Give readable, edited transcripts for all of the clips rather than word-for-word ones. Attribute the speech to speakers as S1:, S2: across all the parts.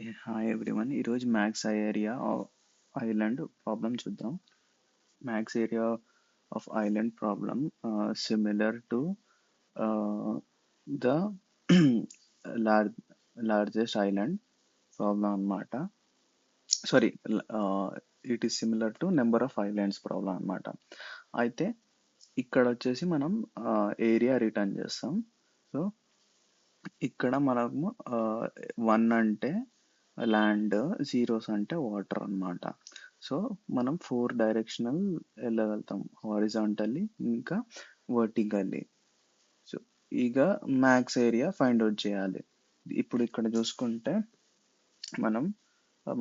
S1: Hi everyone. ఈరోజు max area island problem చూద్దాం. Max area of island problem similar to the large largest island problem అన్నమాట. Sorry, it is similar to number of islands problem అన్నమాట. అయితే ఇక్కడ వచ్చేసి మనం area return చేస్తాం. So ఇక్కడ మనము 1 అంటే ల్యాండ్, జీరోస్ అంటే వాటర్ అన్నమాట. సో మనం 4 డైరెక్షనల్ వెళ్ళగలుగుతాం, హారిజాంటల్లీ ఇంకా వర్టికల్లీ. సో ఇక మ్యాక్స్ ఏరియా ఫైండ్ అవుట్ చేయాలి. ఇప్పుడు ఇక్కడ చూసుకుంటే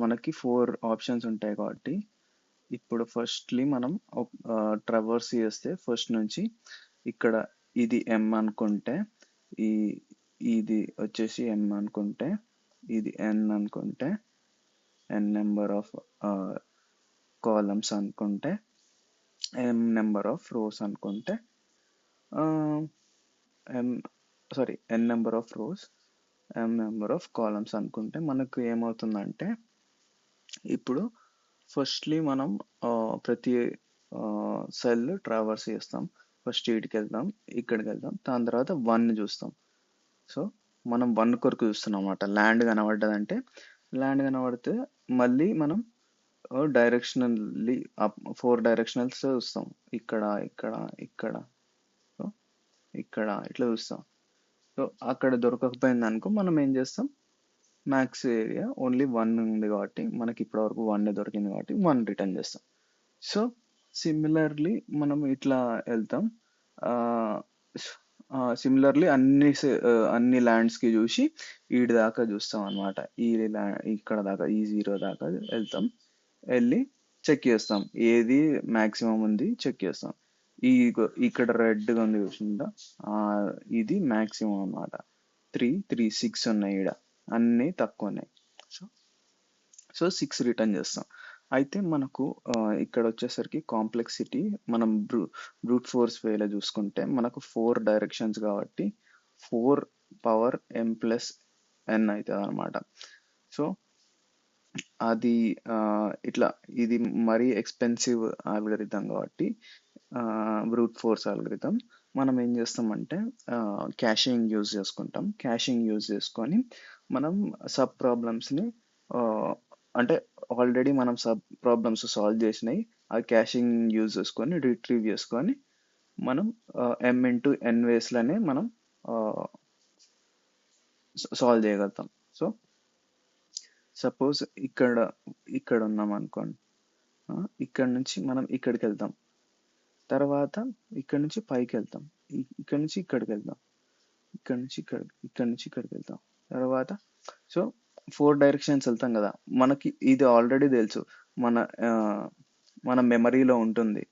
S1: మనకి 4 ఆప్షన్స్ ఉంటాయి కాబట్టి ఇప్పుడు ఫస్ట్లీ మనం ట్రావర్స్ చేస్తే ఫస్ట్ నుంచి ఇక్కడ ఇది M అనుకుంటే, ఈ ఇది వచ్చేసి M అనుకుంటే, ఇది N అనుకుంటే, N నెంబర్ ఆఫ్ కాలమ్స్ అనుకుంటే, M నెంబర్ ఆఫ్ రోస్ అనుకుంటే, N number of rose, M number of columns అనుకుంటే మనకు ఏమవుతుందంటే, ఇప్పుడు ఫస్ట్లీ మనం ప్రతి సెల్ ట్రావర్స్ చేస్తాం. ఫస్ట్ ఇటుకి వెళ్దాం, ఇక్కడికి వెళ్దాం, దాని తర్వాత 1 చూస్తాం. సో మనం 1 కొరకు చూస్తున్నాం అన్నమాట. ల్యాండ్ కనబడ్డదంటే, ల్యాండ్ కనబడితే మళ్ళీ మనం డైరెక్షనల్లీ 4 డైరెక్షనల్స్ చూస్తాం. ఇక్కడ ఇక్కడ ఇక్కడ సో ఇక్కడ ఇట్లా చూస్తాం. సో అక్కడ దొరకకపోయింది అనుకో, మనం ఏం చేస్తాం, మ్యాక్స్ ఏరియా ఓన్లీ 1 ఉంది కాబట్టి మనకి ఇప్పటివరకు 1 దొరికింది కాబట్టి 1 రిటర్న్ చేస్తాం. సో సిమిలర్లీ మనం ఇట్లా వెళ్తాం. సిమిలర్లీ అన్ని ల్యాండ్స్కి చూసి ఈడి దాకా చూస్తాం అనమాట. ఇక్కడ దాకా ఈ 0 దాకా వెళ్తాం. వెళ్ళి చెక్ చేస్తాం ఏది మ్యాక్సిమం ఉంది, చెక్ చేస్తాం. ఇక్కడ రెడ్గా ఉంది చూసిందా, ఇది మ్యాక్సిమం అన్నమాట. 3 3 6 ఉన్నాయి, ఈడ అన్నీ తక్కువ ఉన్నాయి. సో 6 రిటర్న్ చేస్తాం. అయితే మనకు ఇక్కడ వచ్చేసరికి కాంప్లెక్సిటీ మనం బ్రూట్ ఫోర్స్ వేలో చూసుకుంటే మనకు 4 డైరెక్షన్స్ కాబట్టి 4 పవర్ M ప్లస్ N అవుతుంది అనమాట. సో అది ఇట్లా ఇది మరీ ఎక్స్పెన్సివ్ ఆల్గరిథం కాబట్టి బ్రూట్ ఫోర్స్ ఆల్గరిథం మనం ఏం చేస్తామంటే క్యాషింగ్ యూజ్ చేసుకుంటాం. క్యాషింగ్ యూజ్ చేసుకొని మనం సబ్ ప్రాబ్లమ్స్ని అంటే ఆల్రెడీ మనం సబ్ ప్రాబ్లమ్స్ సాల్వ్ చేసినాయి, ఆ క్యాషింగ్ యూజ్ చేసుకొని రిట్రీవ్ చేసుకొని మనం M ఇంటూ N వేస్లోనే మనం సాల్వ్ చేయగలుగుతాం. సో సపోజ్ ఇక్కడ ఉన్నాం అనుకోండి, ఇక్కడ నుంచి మనం ఇక్కడికి వెళ్తాం, తర్వాత ఇక్కడ నుంచి పైకి వెళ్తాం, ఇక్కడ నుంచి ఇక్కడికి వెళ్తాం, ఇక్కడ నుంచి ఇక్కడికి వెళ్తాం, తర్వాత సో 4 డైరెక్షన్స్ వెళ్తాం కదా. మనకి ఇది ఆల్రెడీ తెలుసు, మన మెమరీలో ఉంటుంది.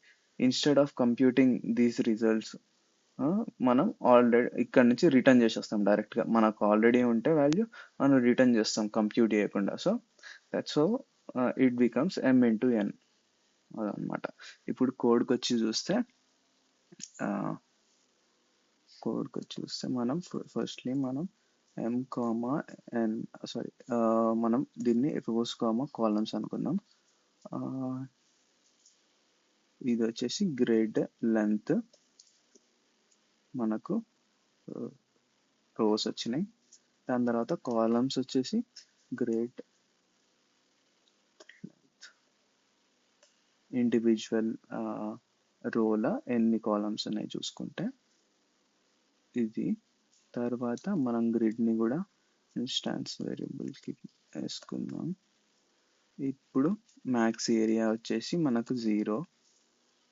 S1: Instead of computing these results మనం ఆల్రెడీ ఇక్కడ నుంచి రిటర్న్ చేసేస్తాం డైరెక్ట్గా. మనకు ఆల్రెడీ ఉంటే వాల్యూ మనం రిటర్న్ చేస్తాం కంప్యూట్ చేయకుండా. So that's how it becomes M into N అదనమాట. ఇప్పుడు కోడ్కి వచ్చి చూస్తే మనం ఫస్ట్లీ మనం M కామా N మనం దీన్ని రోస్ కామా కాలమ్స్ అనుకుందాం. ఇది వచ్చేసి గ్రిడ్ లెంత్, మనకు రోస్ వచ్చినాయి. దాని తర్వాత కాలమ్స్ వచ్చేసి గ్రిడ్ ఇండివిజువల్ రోల ఎన్ని కాలమ్స్ ఉన్నాయి చూసుకుంటే ఇది. తర్వాత మనం గ్రిడ్ని కూడా ఇన్స్టాన్స్ వేరియబుల్కి వేసుకుందాం. ఇప్పుడు మ్యాక్స్ ఏరియా వచ్చేసి మనకు 0.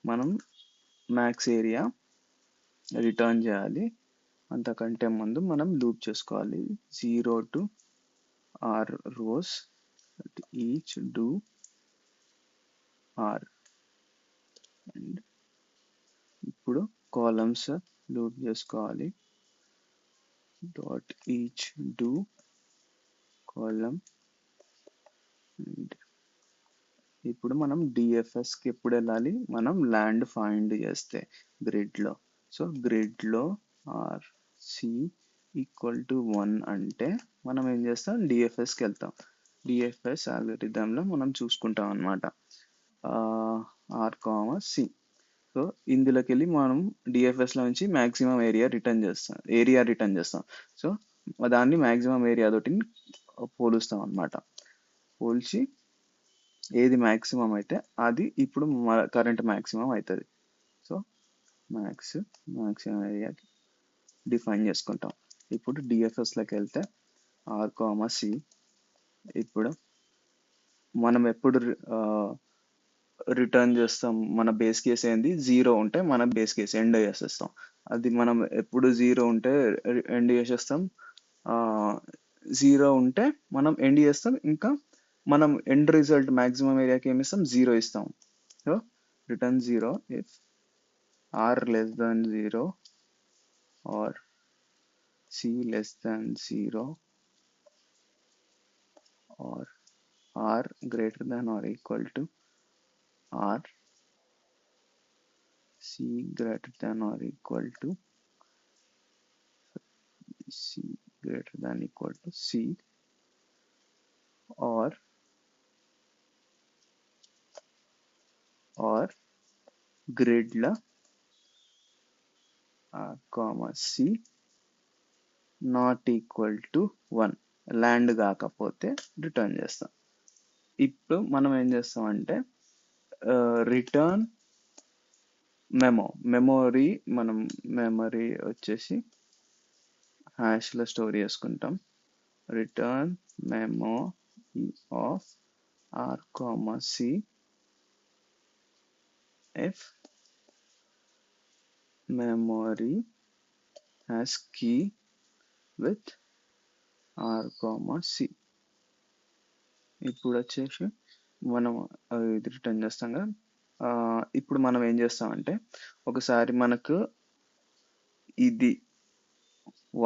S1: మనం మ్యాక్స్ ఏరియా రిటర్న్ చేయాలి, అంతకంటే ముందు మనం లూప్ చేసుకోవాలి. 0 to R rows each do R. And ఇప్పుడు కాలమ్స్ లూప్ చేసుకోవాలి. Dot each do column. And ఇప్పుడు మనం డిఎఫ్ఎస్కి ఎప్పుడు వెళ్ళాలి, మనం ల్యాండ్ ఫైండ్ చేస్తే గ్రిడ్లో. సో గ్రిడ్లో RC ఈక్వల్ టు 1 అంటే మనం ఏం చేస్తాం, డిఎఫ్ఎస్కి వెళ్తాం. డిఎఫ్ఎస్ అల్గోరిథంలో మనం చూసుకుంటాం అనమాట. Are comma C. సో ఇందులోకి వెళ్ళి మనం డిఎఫ్ఎస్లో నుంచి మ్యాక్సిమం ఏరియా రిటర్న్ చేస్తాం. సో దాన్ని మ్యాక్సిమం ఏరియా తోటి పోలుస్తాం అనమాట. పోల్చి ఏది మ్యాక్సిమం అయితే అది ఇప్పుడు కరెంట్ మ్యాక్సిమం అవుతుంది. సో మ్యాక్సిమం ఏరియాకి డిఫైన్ చేసుకుంటాం. ఇప్పుడు డిఎఫ్ఎస్లోకి వెళ్తే ఆర్ కామా సి. ఇప్పుడు మనం ఎప్పుడు రిటర్న్ చేస్తాం, మన బేస్ కేస్ ఏంది, జీరో ఉంటే మన బేస్ కేస్ ఎండ్ చేసేస్తాం. అది మనం ఎప్పుడు జీరో ఉంటే ఎండ్ చేసేస్తాం, జీరో ఉంటే మనం ఎండ్ చేస్తాం. ఇంకా మనం ఎండ్ రిజల్ట్ మ్యాక్సిమం ఏరియాకి ఏమి ఇస్తాం, జీరో ఇస్తాం. So return zero if r less than zero or c less than zero or r greater than or equal to r, c greater than or equal to C greater than equal to C, or grid la comma C not equal to 1 ల్యాండ్ కాకపోతే return చేస్తాం. ఇప్పుడు మనం ఏం చేస్తామంటే return memory వచ్చేసి హ్యాష్లో store చేసుకుంటాం. Return memo of r comma c if memory has key with r comma c. ఇప్పుడు వచ్చేసి మనం ఇది రిటర్న్ చేస్తాం కదా. ఇప్పుడు మనం ఏం చేస్తామంటే ఒకసారి మనకు ఇది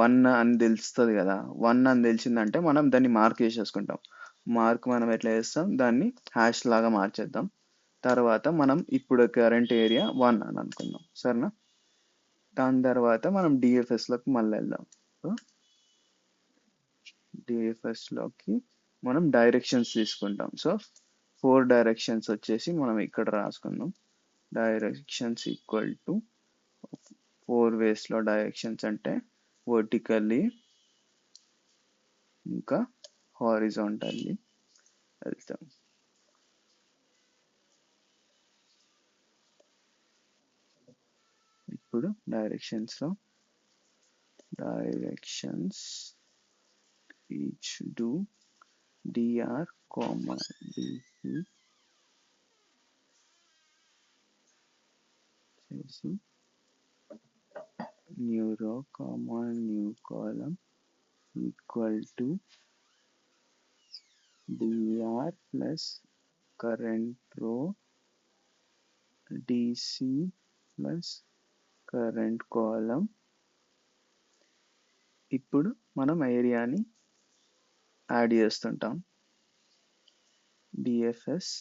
S1: 1 అని తెలుస్తుంది కదా. 1 అని తెలిసిందంటే మనం దాన్ని మార్క్ చేసేసుకుంటాం. మనం ఎట్లా చేస్తాం, దాన్ని హ్యాష్ లాగా మార్చేద్దాం. తర్వాత మనం ఇప్పుడు కరెంట్ ఏరియా 1 అని అనుకుందాం, సరేనా. దాని తర్వాత మనం డిఎఫ్ఎస్లోకి మళ్ళీ వెళ్దాం. సో డిఎఫ్ఎస్లోకి మనం డైరెక్షన్స్ తీసుకుంటాం. సో 4 డైరెక్షన్స్ వచ్చేసి మనం ఇక్కడ రాసుకుందాం. డైరెక్షన్స్ ఈక్వల్ టు 4 వేస్లో డైరెక్షన్స్ అంటే వర్టికల్లీ ఇంకా హారిజాంటల్లీ వెళ్తాం. ఇప్పుడు directions each do dr comma dc చేసి న్యూ రో comma new column equal to dr plus current రో dc ప్లస్ కరెంట్ కాలం. ఇప్పుడు మనం ఏరియాని యాడ్ చేస్తుంటాం. డిఎఫ్ఎస్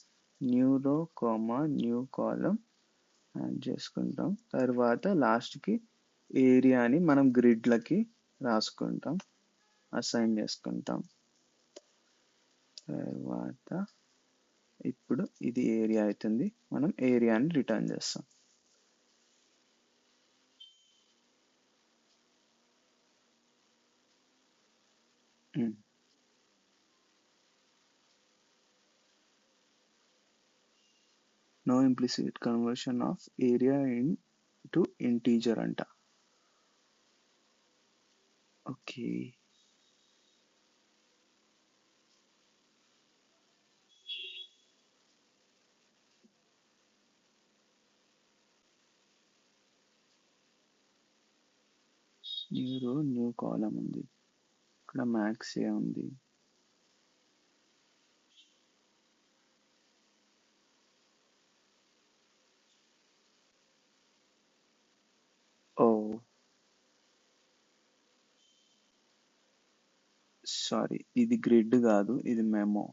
S1: న్యూ రో కామా న్యూ కాలం యాడ్ చేసుకుంటాం. తర్వాత లాస్ట్కి ఏరియాని మనం గ్రిడ్లకి రాసుకుంటాం, అసైన్ చేసుకుంటాం. తర్వాత ఇప్పుడు ఇది ఏరియా అవుతుంది, మనం ఏరియాని రిటర్న్ చేస్తాం. No implicit conversion of area to integer అంట. Okay, new row new column ఉంది, ఇక్కడ మ్యాక్స్ ఏ ఉంది. ఓ సారీ, ఇది గ్రిడ్ కాదు, ఇది మెమో.